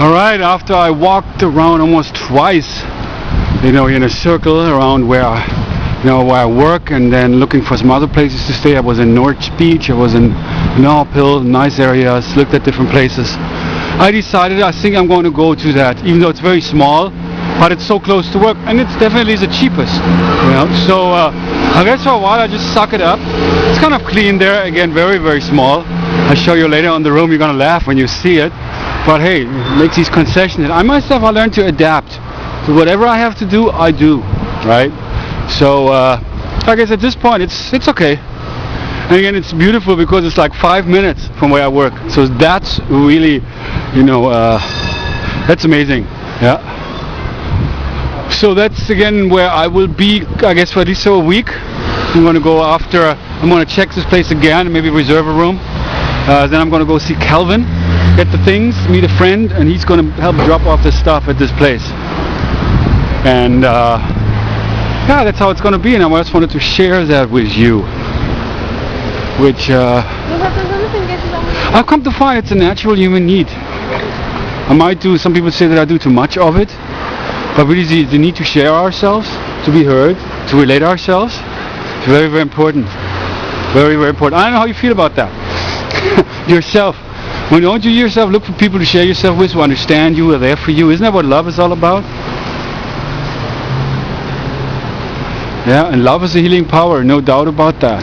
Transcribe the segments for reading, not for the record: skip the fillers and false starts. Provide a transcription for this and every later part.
Alright, after I walked around almost twice, in a circle around where I work, and then looking for some other places to stay. I was in North Beach, I was in North Hill, nice areas, looked at different places. I decided I think I'm going to go to that, even though it's very small, but it's so close to work, and it's definitely the cheapest. So I guess for a while I just suck it up. It's kind of clean there, again, very, very small. I'll show you later on the room, you're going to laugh when you see it. But hey, make these concessions. I myself, I learned to adapt. So whatever I have to do, I do, right? So, I guess at this point, it's okay. And again, it's beautiful because it's like 5 minutes from where I work. So that's really, that's amazing. Yeah. So that's again where I will be, I guess, for at least a week. I'm going to go I'm going to check this place again and maybe reserve a room. Then I'm going to go see Calvin, get the things, meet a friend, and he's going to help drop off the stuff at this place. And yeah, that's how it's going to be, and I just wanted to share that with you. Which I've come to find it's a natural human need. Some people say that I do too much of it, but really the need to share ourselves, to be heard, to relate ourselves, is very, very important. Very, very important. I don't know how you feel about that. Yourself. When don't you yourself look for people to share yourself with, who understand you, who are there for you? Isn't that what love is all about? Yeah, and love is a healing power, no doubt about that.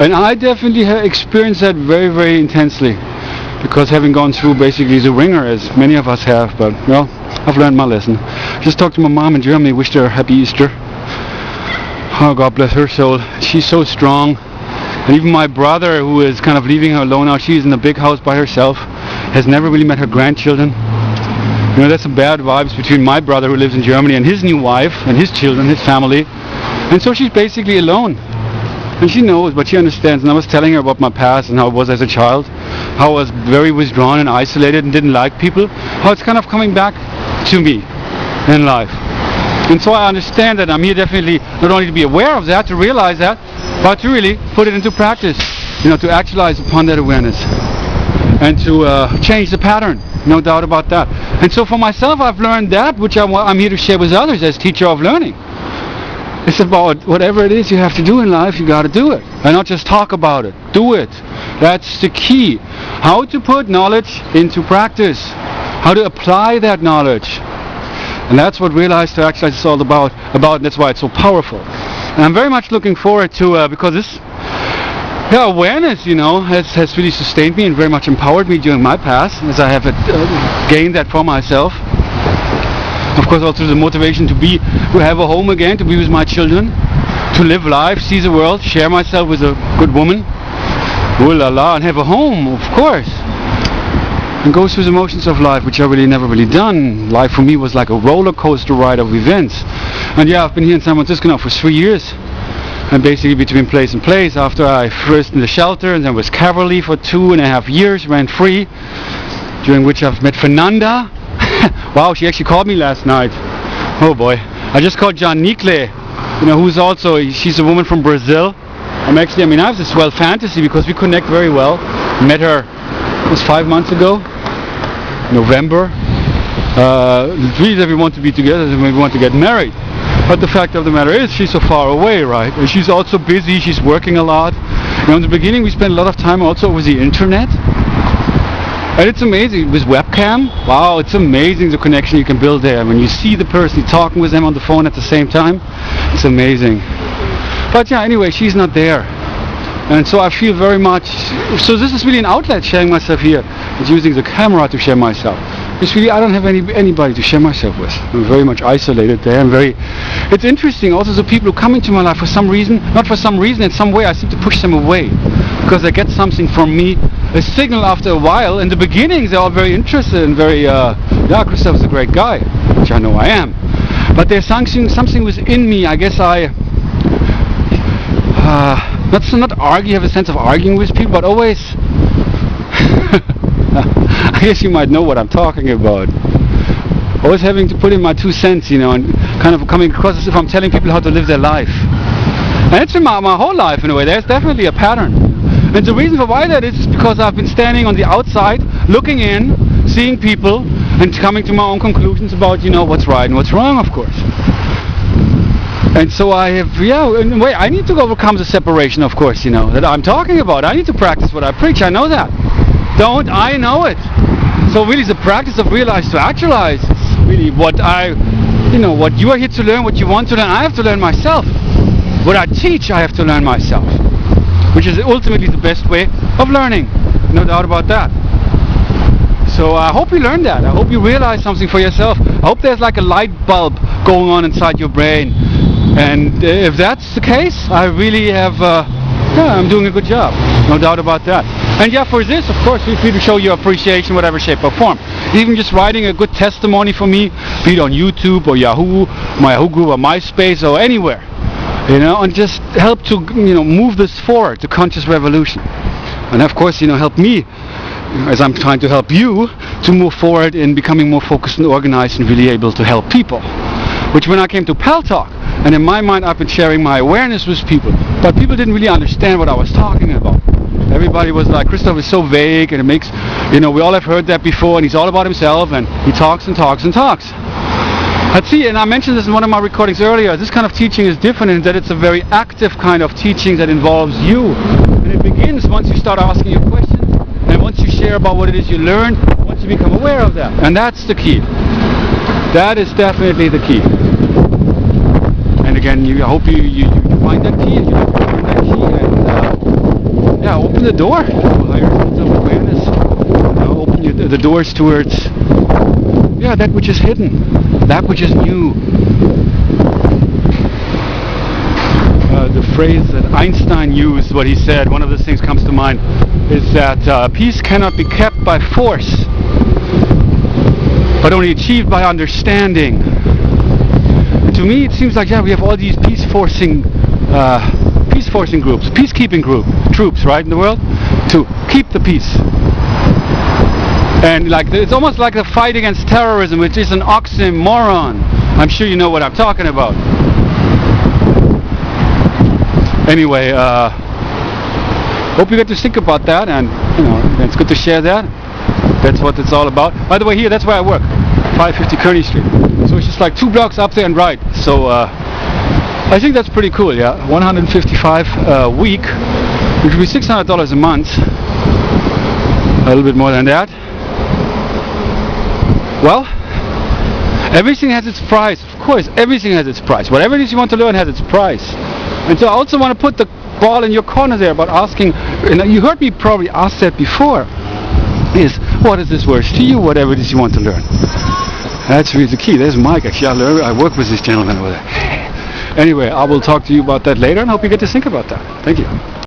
And I definitely have experienced that very, very intensely, because having gone through basically the ringer, as many of us have, but well, I've learned my lesson. Just talked to my mom in Germany, wished her a happy Easter. Oh, God bless her soul. She's so strong. And even my brother, who is kind of leaving her alone now, she's in a big house by herself, has never really met her grandchildren. That's some bad vibes between my brother, who lives in Germany, and his new wife, and his children, his family. And so she's basically alone. And she knows, but she understands. And I was telling her about my past and how it was as a child, how I was very withdrawn and isolated and didn't like people, how it's kind of coming back to me in life. And so I understand that I'm here definitely not only to be aware of that, to realize that, but to really put it into practice, to actualize upon that awareness and to change the pattern, no doubt about that. And so for myself, I've learned that, which I'm here to share with others as teacher of learning. It's about whatever it is you have to do in life, you got to do it, and not just talk about it. Do it. That's the key. How to put knowledge into practice, how to apply that knowledge. And that's what Realize to Actualize is all about, and that's why it's so powerful. And I'm very much looking forward to, because this awareness, has really sustained me and very much empowered me during my past, as I have gained that for myself. Of course, also the motivation to have a home again, to be with my children, to live life, see the world, share myself with a good woman, ooh la la, and have a home, of course. And go through the motions of life, which I really never really done. Life for me was like a roller coaster ride of events. And yeah, I've been here in San Francisco now for 3 years. And basically between place and place, after I first in the shelter and then was Cavalry for 2.5 years, ran free, during which I've met Fernanda. Wow, she actually called me last night. Oh boy. I just called John Nikle, she's a woman from Brazil. I have this swell fantasy because we connect very well. Met her, it was 5 months ago, November. Really that we want to be together and we want to get married. But the fact of the matter is, she's so far away, right? And she's also busy, she's working a lot. In the beginning we spent a lot of time also over the internet. And it's amazing, with webcam, wow, it's amazing the connection you can build there. When you see the person, you're talking with them on the phone at the same time, it's amazing. But yeah, anyway, she's not there. And so I feel very much, so this is really an outlet, sharing myself here. It's using the camera to share myself. It's really, I don't have anybody to share myself with. I'm very much isolated there. It's interesting also the people who come into my life for some reason, not for some reason, in some way I seem to push them away. Because they get something from me, a signal after a while. In the beginning they're all very interested and very, Christoph is a great guy, which I know I am. But there's something within me, I guess not argue, have a sense of arguing with people, but always, I guess you might know what I'm talking about. Always having to put in my 2 cents, and kind of coming across as if I'm telling people how to live their life. And it's been my whole life in a way. There's definitely a pattern. And the reason for why that is because I've been standing on the outside, looking in, seeing people and coming to my own conclusions about, what's right and what's wrong, of course. And so I have, in a way, I need to overcome the separation, of course, that I'm talking about. I need to practice what I preach. I know that. I know it. So really the practice of realize to actualize is really what what you are here to learn, what you want to learn, I have to learn myself. What I teach, I have to learn myself. Which is ultimately the best way of learning. No doubt about that. So I hope you learn that. I hope you realize something for yourself. I hope there's like a light bulb going on inside your brain. And if that's the case, I really have, I'm doing a good job. No doubt about that. And for this, of course, feel free to show your appreciation, whatever shape or form. Even just writing a good testimony for me, be it on YouTube or Yahoo, my Yahoo group or MySpace or anywhere. And just help to, move this forward, to conscious revolution. And of course, help me, as I'm trying to help you, to move forward in becoming more focused and organized and really able to help people. Which when I came to Pal Talk, and in my mind I've been sharing my awareness with people, but people didn't really understand what I was talking about. Everybody was like, Christoph is so vague, and it makes, we all have heard that before, and he's all about himself, and he talks and talks and talks. Let's see, and I mentioned this in one of my recordings earlier, this kind of teaching is different in that it's a very active kind of teaching that involves you. And it begins once you start asking your questions, and once you share about what it is you learned, once you become aware of that. And that's the key. That is definitely the key. And again, I hope you find that key, and you find that key, and open the door to a higher sense of awareness. Open the doors towards that which is hidden, that which is new. The phrase that Einstein used, what he said, one of those things comes to mind, is that peace cannot be kept by force, but only achieved by understanding. And to me, it seems like we have all these peacekeeping troops, right, in the world, to keep the peace. And it's almost like a fight against terrorism, which is an oxymoron. I'm sure you know what I'm talking about. Anyway, hope you get to think about that, and it's good to share that. That's what it's all about. By the way, that's where I work, 550 Kearney Street. So it's just like 2 blocks up there and right. So I think that's pretty cool. $155 a week, which would be $600 a month. A little bit more than that. Well, everything has its price. Of course, everything has its price. Whatever it is you want to learn has its price. And so I also want to put the ball in your corner there about asking, and you heard me probably ask that before, is what is this worth to you, whatever it is you want to learn. That's really the key. There's Mike. Actually, I work with this gentleman over there. Anyway, I will talk to you about that later, and hope you get to think about that. Thank you.